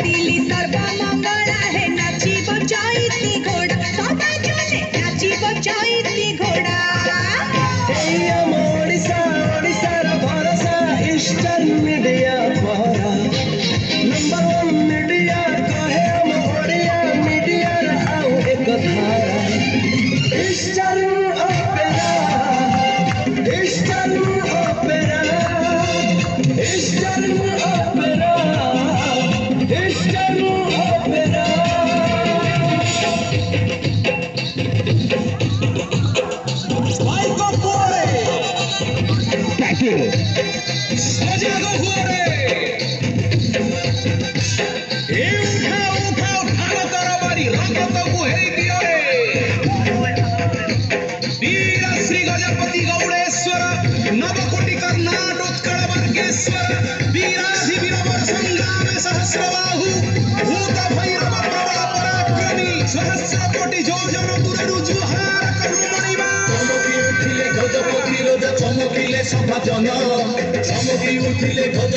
दिल्ली सर्वमंगला है नाचिब चैती घोड़ा सबाई जने नाचिब चैती घोड़ा ओडिशार भरोसा ईस्टर्न मीडिया पहरा नंबर 1 मीडिया कहे हम ओडिया मीडिया आउ एक धारा eastern opera eastern opera eastern opera eastern opera सजागो हुआरे ए उठाओ भारतर बारी रगत को हेई दियो रे वीर श्री गजपति गौड़ेश्वर नवकोटि कर्नाट उत्कल वर्गेश्वर वीराधिवीर वर संग्राम सहस्रबाहु भूत भैरव प्रबल पराक्रमी सहस्र कोटि योजन दूररु जुहार करू मणिमा चमकी उठिले गजपति रोज चमकिले सभा जन चमकी उठिले गज